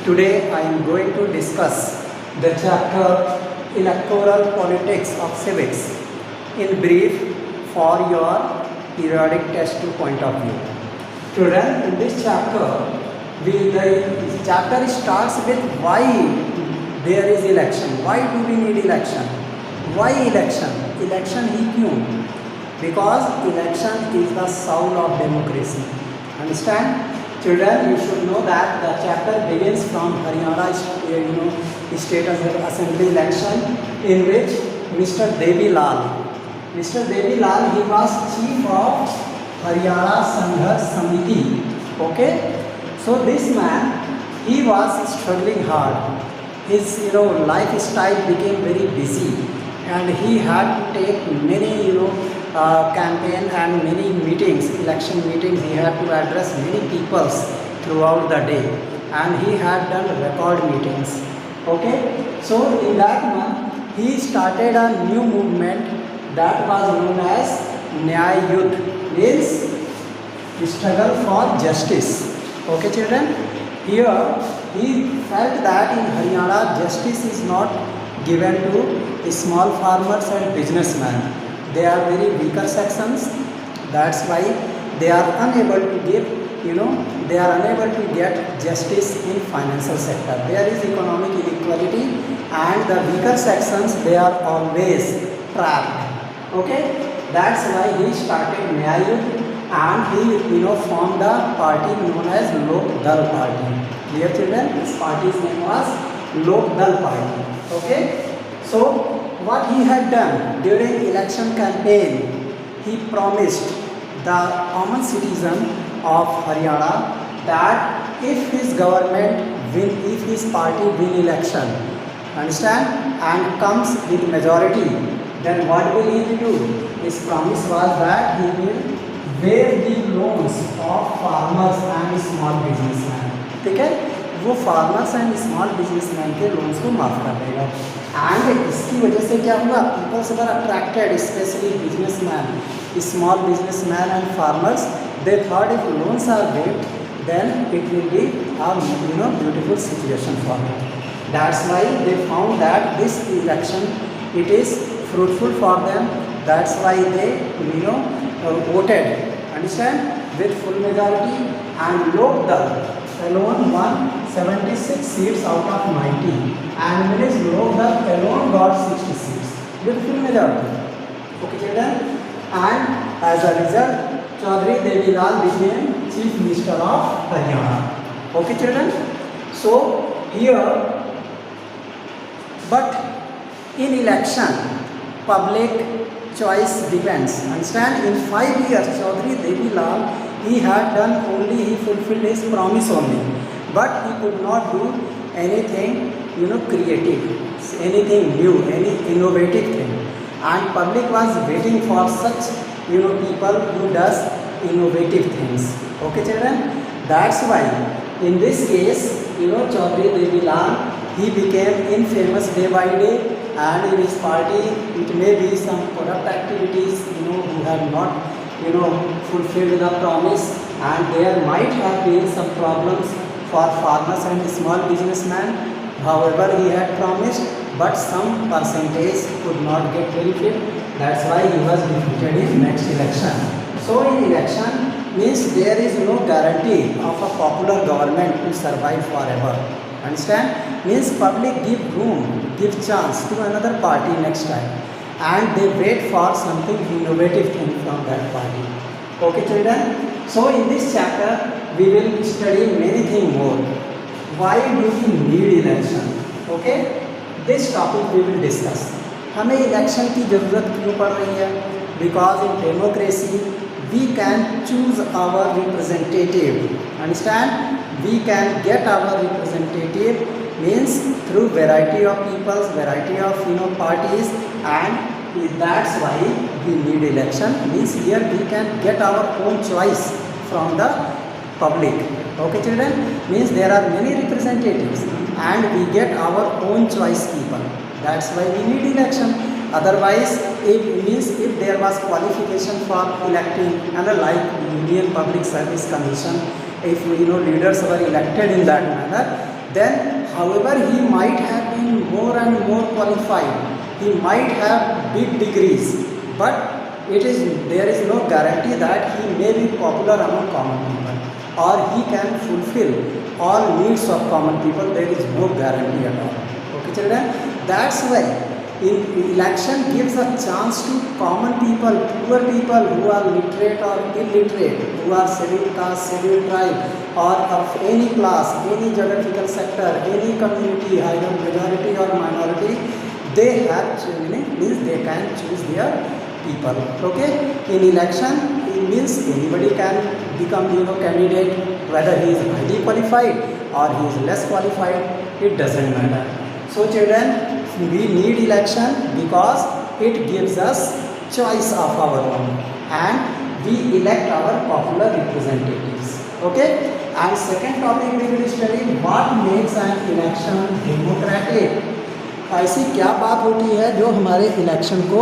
Today I am going to discuss the chapter Electoral Politics of Civics in brief for your periodic test point of view. Children, in this chapter, the chapter starts with why there is election. Why do we need election? Why election? Election ही क्यों? Because election is the soul of democracy. Understand? Children, you should know that the chapter begins from Haryana State Assembly election in which Mr. Devi Lal, he was chief of Haryana Sangharsh Samiti. Okay, so this man, he was struggling hard. His lifestyle became very busy, and he had to take many campaign and many meetings, election meetings. He had to address many peoples throughout the day, and he had done record meetings. Okay, so in that month he started a new movement that was known as Nyay Yudh, means struggle for justice. Okay, children, here he felt that in Haryana justice is not given to small farmers and businessmen. They are very weaker sections. That's why they are unable to give, they are unable to get justice in financial sector. There is economic inequality, and the weaker sections, they are always trapped. Okay, that's why he started Nyay Yudh, and he formed a party known as Lok Dal Party. Dear children, this party's name was Lok Dal Party. Okay, so what he had done during election campaign, he promised the common citizen of Haryana that if his government if his party win election, understand, and comes with majority, then what will he do? His promise was that he will waive the loans of farmers and small businessmen. ठीक है, वो farmers and small businessman के loans को माफ़ कर देगा. And इसकी वजह से क्या हुआ? Peoples were attracted, specially businessman, small businessman and farmers. They thought if loans are waived, then it will be a beautiful situation for them. That's why they found that this election, it is fruitful for them. That's why they voted, understand, with full majority, and Lok Dal alone won 76 seats out of 90, and means Lok Dal alone got 60 seats with full majority. Okay, children, and as a result, Chaudhary Devi Lal became Chief Minister of Haryana. Okay, children. So here, but in election, public choice depends. Understand? In 5 years, Chaudhary Devi Lal, he had done only, he fulfilled his promise only, but he could not do anything, creative, anything new, any innovative thing. And public was waiting for such, people who does innovative things. Okay, children? That's why in this case, Chaudhary Devi Lal, he became infamous day by day, and in his party, it may be some corrupt activities, who have not, fulfilled the promise, and there might have been some problems for farmers and small businessmen. However, he had promised, but some percentage could not get benefit. That's why he was defeated in next election. So in election means there is no guarantee of a popular government to survive forever. Understand? Means public give room, give chance to another party next time, and they wait for something innovative thing from that party. Okay, children? So in this chapter we will study many things more. Why do we need election? Okay? This topic we will discuss. हमें election की ज़रूरत क्यों पड़ रही है? Because in democracy we can choose our representative. Understand? We can get our representative means through variety of peoples, variety of parties, and that's why we need election. Means here we can get our own choice from the public. Okay, children? Means there are many representatives, and we get our own choice people. That's why we need election. Otherwise, if there was qualification for electing, and like Union Public Service Commission, if leaders were elected in that manner, then however he might have been more and more qualified, he might have big degrees, but there is no guarantee that he may be popular among common people or he can fulfill all needs of common people. There is no guarantee at all. Okay children, that's why election gives a chance to common people, poor people who are literate or illiterate, who are scheduled caste, scheduled tribe, or of any class, any geographical sector, any community, either majority or minority. They have means they can choose their people. Okay, in election it means anybody can become candidate, whether he is highly qualified or he is less qualified, it doesn't matter. So children, we need election because it gives us choice of our own and we elect our popular representatives. Okay, and second topic we will study what makes an election democratic. ऐसी क्या बात होती है जो हमारे election को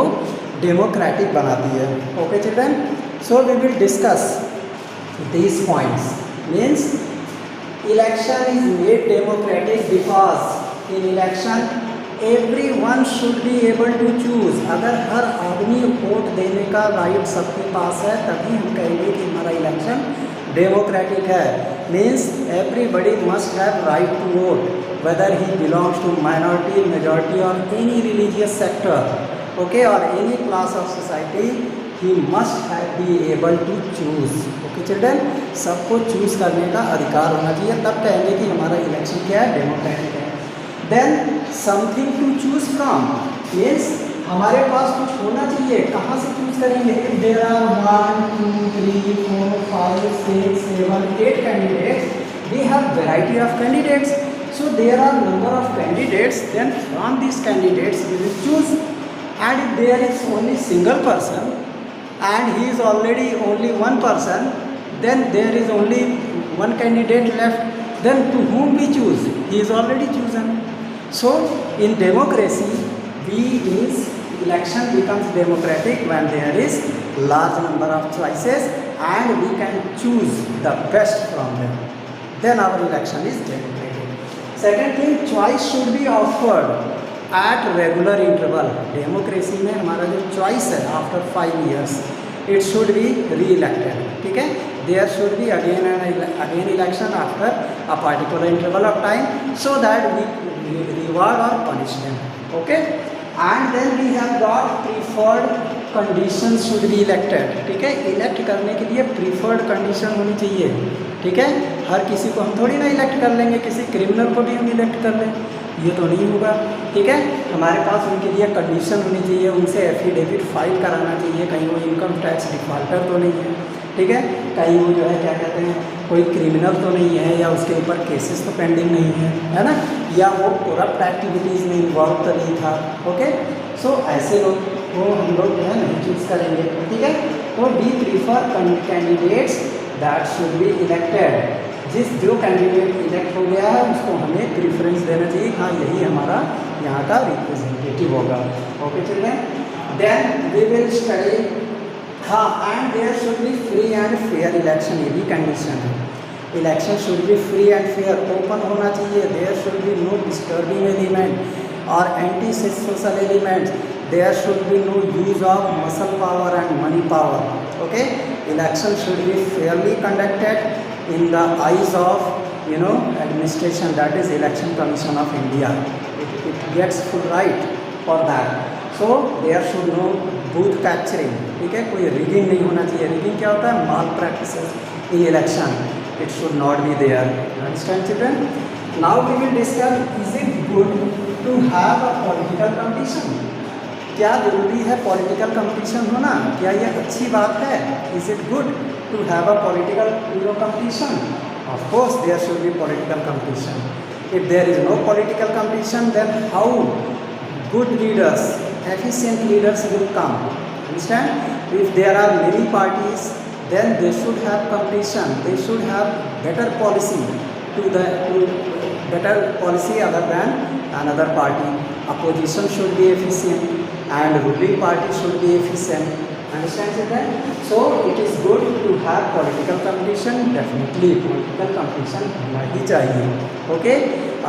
democratic बनाती है. Okay children, so we will discuss these points. Means election is made democratic because in election everyone should be able to choose. अगर हर आदमी वोट देने का राइट सबके पास है तभी हम कहेंगे कि हमारा इलेक्शन डेमोक्रेटिक है. Means everybody must have right to vote, whether he belongs to minority, majority or any religious sector, okay, or any class of society, he must be able to choose. Okay children, सबको choose करने का अधिकार होना चाहिए, तब कहेंगे कि हमारा इलेक्शन क्या है, डेमोक्रेटिक है. Then something to choose from means हमारे पास कुछ होना चाहिए. कहाँ से चूज करेंगे? If there are 1 2 3 4 5 6 7 8 candidates, we have variety of candidates. So there are number of candidates, then from these candidates we will choose. And if there is only single person and he is already only one person, then there is only one candidate left, then to whom we choose? He is already chosen. So in democracy, election becomes democratic when there is large number of choices and we can choose the best from them. Then our election is democratic. Second thing, choice should be offered at regular interval. Democracy में हमारा जो choice है after 5 years it should be re-elected. ठीक है, there should be again and again election after a particular interval of time so that we reward or punish them. Okay, and then we have got preferred conditions should be elected. ठीक है, elect करने के लिए preferred condition होनी चाहिए. ठीक है, हर किसी को हम थोड़ी ना इलेक्ट कर लेंगे, किसी क्रिमिनल को भी हम इलेक्ट कर लें, ये तो नहीं होगा. ठीक है, हमारे पास उनके लिए कंडीशन होनी चाहिए, उनसे एफिडेविट फाइल कराना चाहिए, कहीं वो इनकम टैक्स डिफॉल्टर तो नहीं है. ठीक है, कहीं वो जो है क्या कहते हैं कोई क्रिमिनल तो नहीं है, या उसके ऊपर केसेस तो पेंडिंग नहीं है ना, या वो करप्ट एक्टिविटीज़ में इन्वॉल्व तो नहीं था. ओके, सो ऐसे लोग वो हम लोग जो है नहीं चूज़ करेंगे. ठीक है, तो we prefer candidates that should be elected. जो कैंडिडेट इलेक्ट हो गया है उसको हमें प्रीफरेंस देना चाहिए, हाँ यही हमारा यहाँ का रिप्रेजेंटेटिव होगा. Okay children, then we will study. हाँ, and there should be free and fair election, ये भी कंडीशन है. Election should be free and fair, open होना चाहिए. There should be no disturbing element और anti social elements. There should be no use of muscle power and money power. Okay, election should be fairly conducted in the eyes of administration, that is Election Commission of India. It gets full right for that. So there should no booth capturing. ठीक है, कोई rigging नहीं होना चाहिए. rigging क्या होता है? mal practices in election. It should not be there. Understand children? Now we will discuss, is it good to have a political competition? क्या जरूरी है पॉलिटिकल कंपटीशन होना? क्या ये अच्छी बात है? Is it good to have a political competition? Of course there should be political competition. If there is no political competition, then how good leaders, efficient leaders will come. Understand? If there are many parties, then they should have competition. They should have better policy better policy other than another party. Opposition should be efficient and ruling party should be efficient. Understand children? So it is good to have political competition. Definitely political competition होना ही चाहिए. Okay?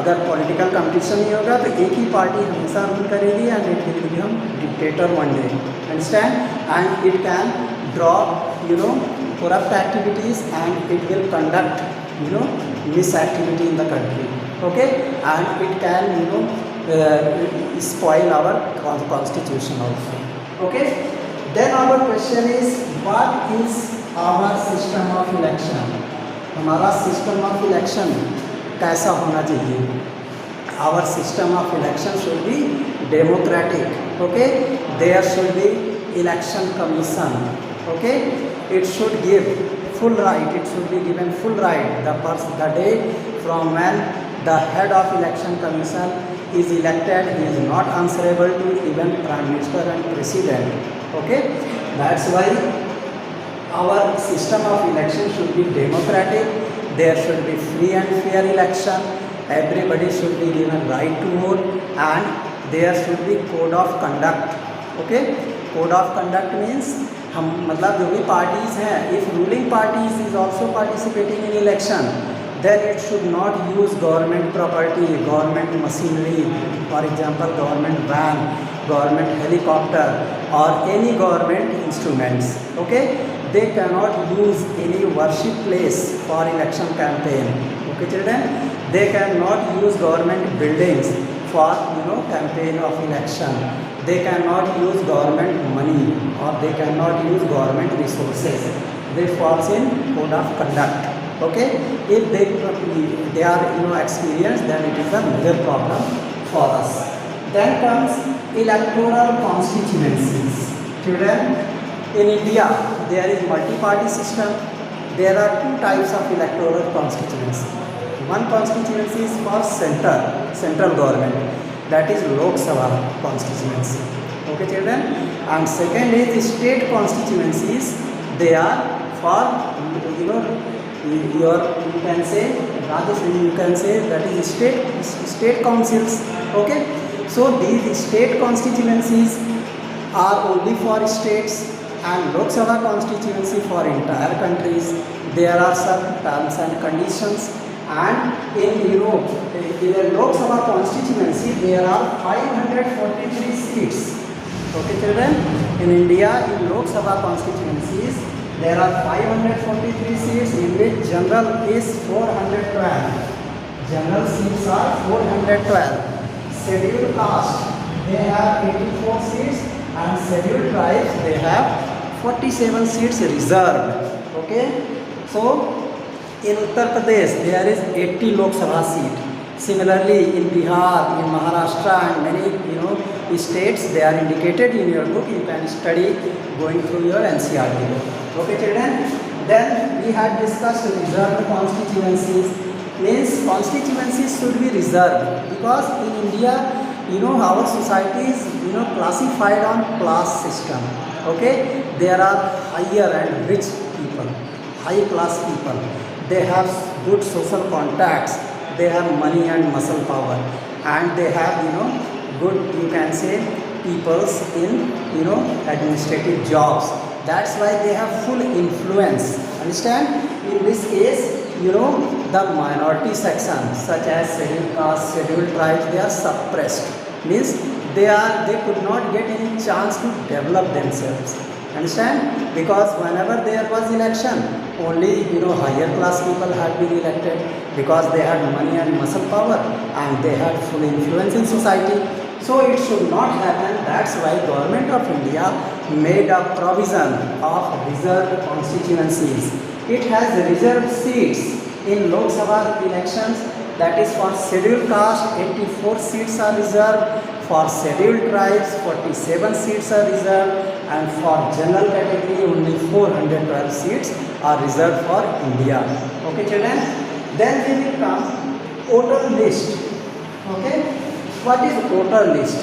अगर political competition नहीं होगा तो एक ही party हमेशा rule करेगी and it will become dictator one day. Understand? And it can draw, corrupt activities, and it will conduct, misactivity in the country. Okay? And it can, spoil our constitution also. Okay? Then our question is, what is our system of election? हमारा system of election कैसा होना चाहिए? Our system of election should be democratic. Okay? There should be election commission. Okay? It should give full right. It should be given full right. The day from when the head of election commission is elected, he is not answerable to even prime minister and president. Okay, that's why our system of election should be democratic. There should be free and fair election. Everybody should be given right to vote, and there should be code of conduct. Okay, code of conduct means हम मतलब जो भी parties हैं, if ruling parties is also participating in election, then it should not use government property, government machinery, for example government van, government helicopter, or any government instruments. Okay, they cannot use any worship place for election campaign. Okay children, they cannot use government buildings for campaign of election. They cannot use government money, or they cannot use government resources. They falls in code of conduct. Okay, if they are experienced, then it is a major problem for us. Then comes electoral constituencies. Children, in India there is multi-party system. There are two types of electoral constituency. One constituency is for central government, that is Lok Sabha constituency. Okay children, and second is state constituencies. They are for you can say that is state councils. Okay, so these state constituencies are only for states, and Lok Sabha constituency for entire countries. There are some terms and conditions, and in the Lok Sabha constituency there are 543 seats. Okay children, in India in Lok Sabha constituencies there are 543 seats, in which general is 412. General seats are 412. Scheduled caste, they have 84 seats, and scheduled tribes, they have 47 seats reserved. Okay, so in Uttar Pradesh there is 80 Lok Sabha seat. Similarly in Bihar, in Maharashtra, and many states, they are indicated in your book. You can study going through your NCERT book. Okay children, then we had discussed reserved constituencies. Means constituencies should be reserved, because in India our society is classified on class system. Okay, there are higher and rich people, high class people. They have good social contacts, they have money and muscle power, and they have good, you can say, peoples in administrative jobs. That's why they have full influence. Understand? In this case, the minority section such as scheduled caste, scheduled tribes, they are suppressed. Means they could not get any chance to develop themselves. Understand? Because whenever there was election, only higher class people had been elected, because they had money and muscle power, and they had full influence in society. So it should not happen. That's why Government of India made a provision of reserved constituencies. It has reserved seats in Lok Sabha elections. That is, for scheduled caste 84 seats are reserved, for scheduled tribes 47 seats are reserved, and for general category only 412 seats are reserved for India. Okay children, then we will come voter list. Okay, what is voter list?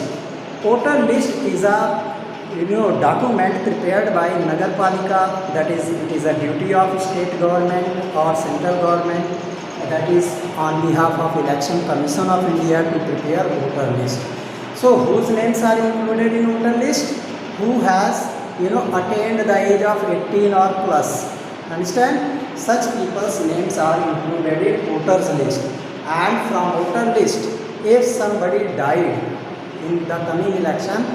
Voter list is a document prepared by Nagarpalika, that is, it is a duty of state government or central government, that is on behalf of Election Commission of India, to prepare voter list. So whose names are included in voter list? Who has attained the age of 18 or plus. Understand? Such people's names are included in voters list. And from voter list, if somebody died in the coming election,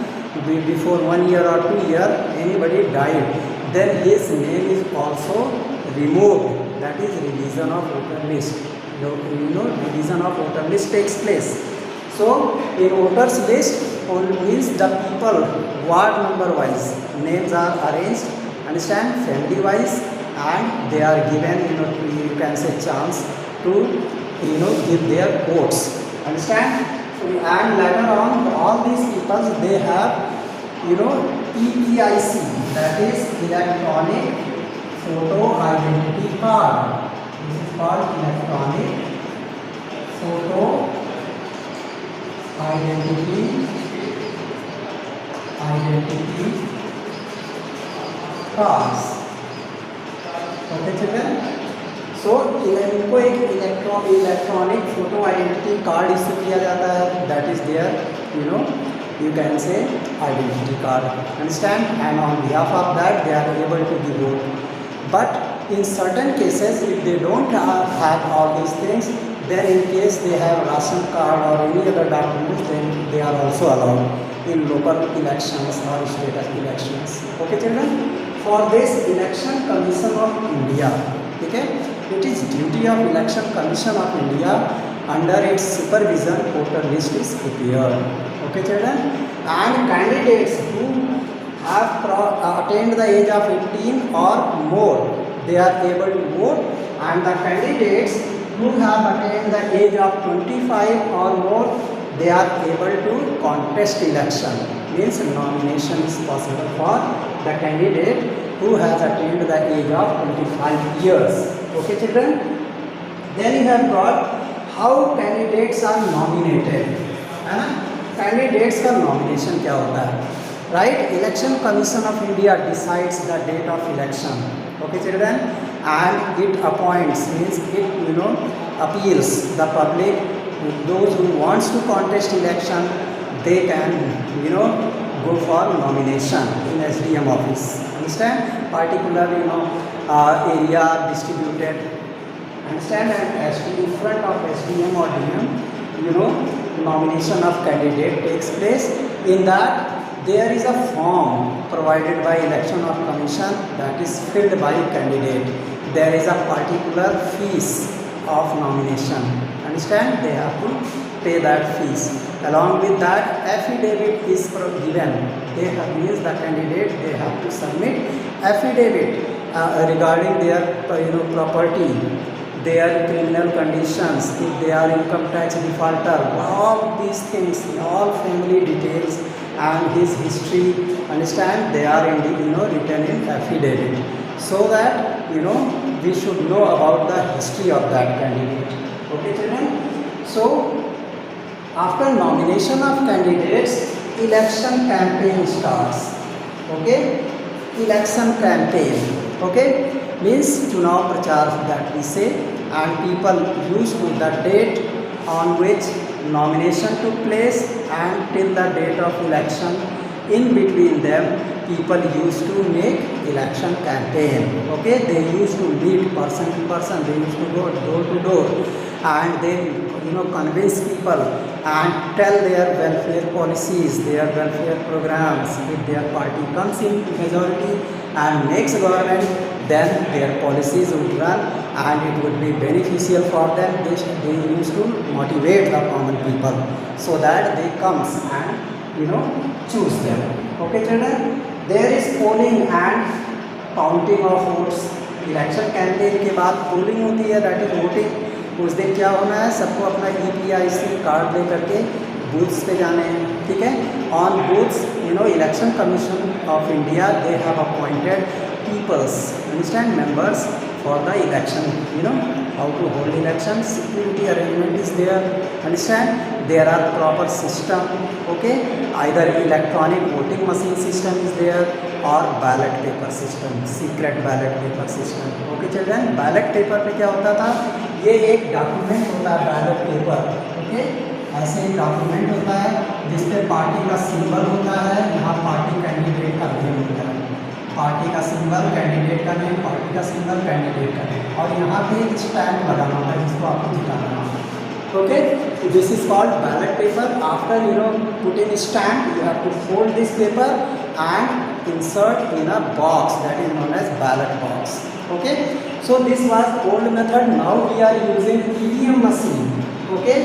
before 1 year or 2 year, anybody died, then his name is also removed. That is revision of voter list. Revision of voter list takes place. So in voters list means the people ward number wise names are arranged, understand, family wise, and they are given you can say chance to give their votes, understand. So, and later on all these people they have EPIC, that is electronic photo identity card. This is called electronic photo identity cards. Okay children, so इनको एक electronic photo identity card issue किया जाता है, that is there you can say identity card, understand, and on behalf of that they are able to give vote. But in certain cases if they don't have all these things, then in case they have ration card or any other documents, then they are also allowed in local elections or state elections. Okay children, for this Election Commission of India, okay, it is duty of Election Commission of India, under its supervision voter list is prepared. Okay children, and candidates who have attained the age of 18 or more, they are able to vote, and the candidates who have attained the age of 25 or more, they are able to contest election. Means nomination is possible for the candidate who has attained the age of 25 years. Okay children, then you have got how candidates are nominated. है ना, candidates का nomination क्या होता है, right. Election commission of India decides the date of election. Okay children, and it appoints means it appeals the public, those who wants to contest election, they can go for nomination in SDM office. Understand? Particular area distributed. Understand? And SDM, in front of SDM or DM, nomination of candidate takes place. In that there is a form provided by Election of Commission that is filled by candidate. There is a particular fees of nomination. Understand? They have to pay that fees. Along with that, affidavit is given. They have means the candidate, they have to submit affidavit regarding their property, their criminal conditions, if they are income tax defaulter, all these things, all family details and his history. Understand? They are written in affidavit, so that we should know about the history of that candidate. Okay children, so after nomination of candidates, election campaign starts. Okay, election campaign, okay, means चुनाव प्रचार that we say, and people used to the date on which nomination took place and till the date of election. In between them, people used to make election campaign. Okay, they used to meet person to person, they used to go door to door, and they convince people and tell their welfare policies, their welfare programs. If their party comes in majority and makes government, then their policies would run and it would be beneficial for them. They used to motivate the common people so that they comes and choose them. Okay children, there is polling and counting of votes. Election campaign के बाद polling होती है, that is voting. उस दिन क्या होना है, सबको अपना EPIC कार्ड ले करके बूथ्स पे जाने हैं. ठीक है, on booths election commission of India they have appointed peoples, understand, members for the election, how to hold election, security arrangement is there, understand, there are proper system, okay, either electronic voting machine system is there or ballot paper system, secret ballot paper system. Okay children, ballot paper पे क्या होता था, ये एक document होता है ballot paper. Okay, ऐसे एक डॉक्यूमेंट होता है जिसपे पार्टी का सिंबल होता है, यहाँ पार्टी कैंडिडेट का नेम होता है. पार्टी का सिंबल, कैंडिडेट का नेम, पार्टी का सिंबल, कैंडिडेट का नेम, और यहाँ पे एक स्टैम्प लगाना होता है जिसको आपको दिखाना होता है. Okay, this is called ballot paper. After putting a stamp, you have to fold this paper and insert in a box that is known as ballot box. Okay, so this was old method. Now we are using EVM machine. Okay,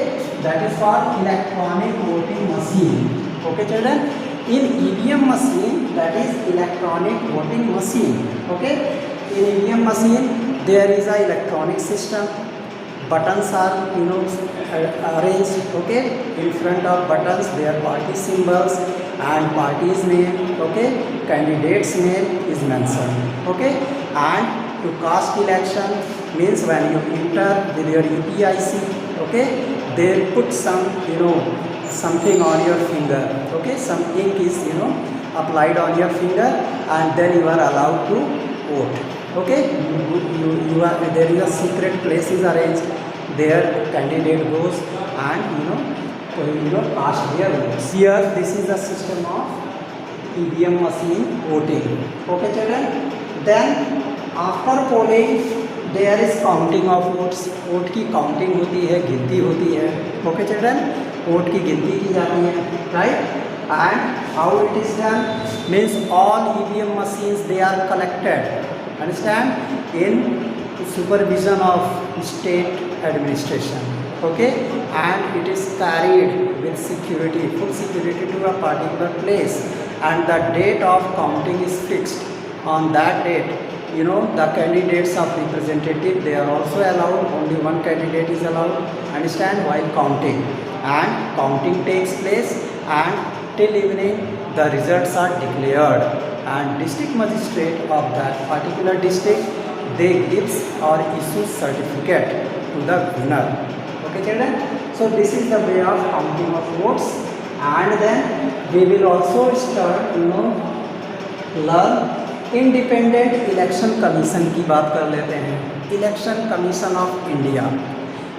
that is called electronic voting machine. Okay, children. In EVM machine, that is electronic voting machine. Okay, in EVM machine there is a electronic system. Buttons are arranged. Okay, in front of buttons there are party symbols and party's name. Okay, candidate's name is mentioned. Okay, and to cast election means when you enter with your UPIC, okay, they put some something on your finger. Okay, some ink is applied on your finger, and then you are allowed to vote. Okay, you are, there is a secret place is arranged. There candidate goes and cast their votes. Here this is the system of EVM machine voting. Okay, children. Then after polling there is counting of votes. Vote की counting होती है, गिनती होती है. Okay, children. Vote की गिनती की जाती है, right? And how it is done means all EVM machines they are collected. Understand? In supervision of state administration. Okay, and it is carried with security, full security, to a particular place, and the date of counting is fixed. On that date, the candidates of representative, they are also allowed. Only one candidate is allowed. Understand? While counting, and counting takes place, and till evening the results are declared, and district magistrate of that particular district, they gives or issues certificate to the winner. Okay, children. So this is the way of counting of votes, and then we will also start learn independent election commission की बात कर लेते हैं. Election commission of India,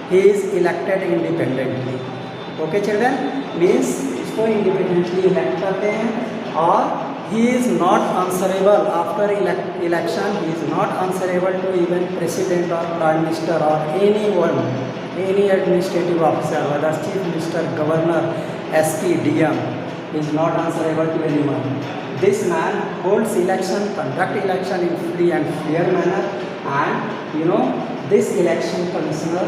he is elected independently. Okay children, means इसको independently elect करते हैं, और he is not answerable after election. He is not answerable to even president और प्राइम मिनिस्टर और any one, any administrative officer, whether chief minister, governor, SP, DM, is not answerable to anyone. This man holds election, conduct election in free and fair manner, and this election commissioner,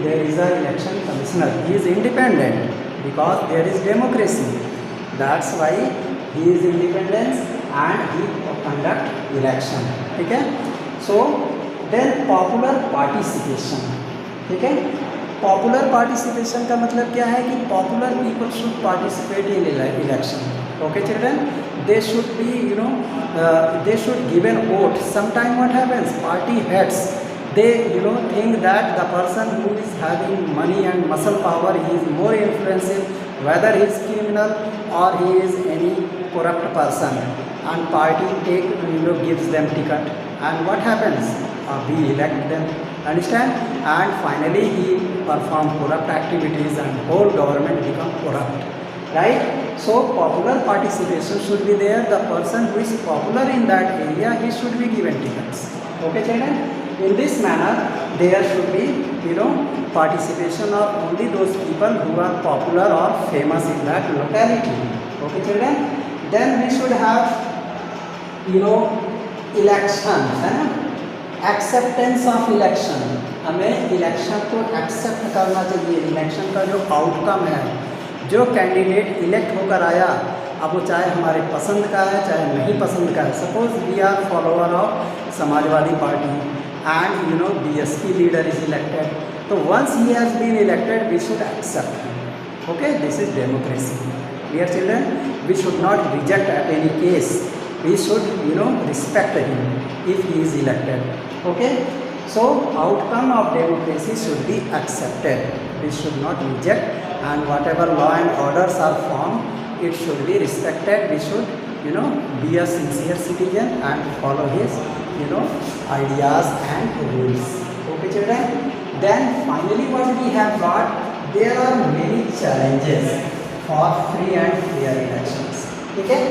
there is a election commissioner. He is independent because there is democracy. That's why he is independent and he conduct election. Okay? So then popular participation. ठीक है? Popular participation का मतलब क्या है कि popular people should participate in election. Okay children, they should be they should give an vote. Sometime what happens, party heads, they think that the person who is having money and muscle power, he is more influential, whether he is criminal or he is any corrupt person, and party gives them ticket, and what happens, we elect them. Understand? And finally he perform corrupt activities and whole government become corrupt, right? So popular participation should be there. The person who is popular in that area, he should be given tickets. Okay children, in this manner there should be participation of only those people who are popular or famous in that locality. Okay children, then we should have election, है ना, acceptance of election. हमें election को accept करना चाहिए. Election का जो outcome है, जो कैंडिडेट इलेक्ट होकर आया, अब वो चाहे हमारे पसंद का है चाहे नहीं पसंद का है. Suppose we are follower of Samajwadi Party and BSP leader is elected, तो once he has been elected we should accept him. Okay, this is democracy. Dear children, we should not reject at any case. We should respect him if he is elected. Okay, so outcome of democracy should be accepted. We should not reject, and whatever law and orders are formed, it should be respected. We should be a sincere citizen and follow his ideas and rules. Okay children, then finally what we have got, there are many challenges for free and fair elections. Okay,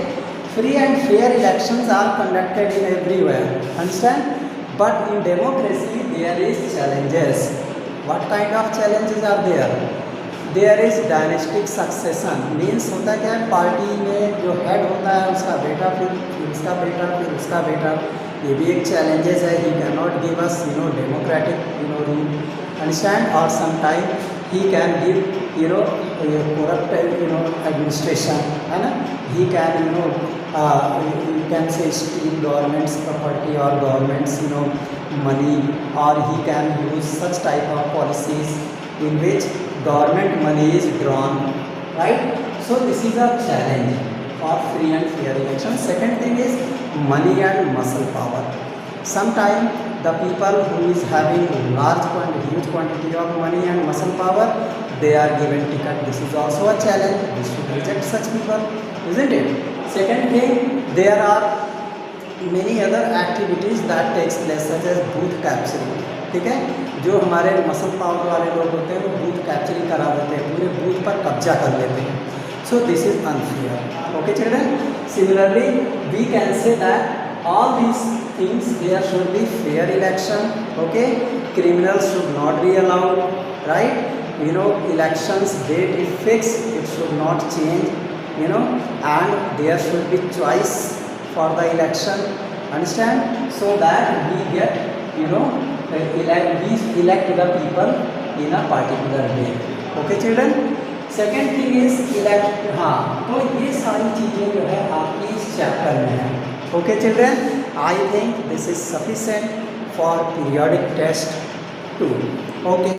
free and fair elections are conducted in everywhere, understand, but in democracy there is challenges. What kind of challenges are there? There is dynastic succession, means होता क्या है, party में जो head होता है उसका बेटा, फिर उसका बेटा, फिर उसका बेटा, ये भी एक चैलेंजेस है. He can not give us democratic rule, understand, और sometime he can give corrupt administration, है ना. He can you can say steal government's property or government's money, or he can use such type of policies in which government money is drawn, right? So this is a challenge for free and fair election. Second thing is money and muscle power. Sometimes the people who is having huge quantity of money and muscle power, they are given ticket. This is also a challenge. We should reject such people, isn't it? Second thing, there are many other activities that takes place such as booth capturing. ठीक है, जो हमारे muscle power वाले लोग होते हैं वो booth capturing करा देते हैं, पूरे बूथ पर कब्जा कर लेते हैं. So this is unfair. Okay children, similarly we can say that all these things there should be fair election. Okay, criminals should not be allowed, right? Elections date is fixed, it should not change, and there should be choice for the election, understand, so that we get we elect the people in a particular way. Okay children, second thing is elect, हाँ, तो ये सारी चीज़ें जो है आपकी इस chapter में है. Okay children, I think this is sufficient for periodic test 2. Okay.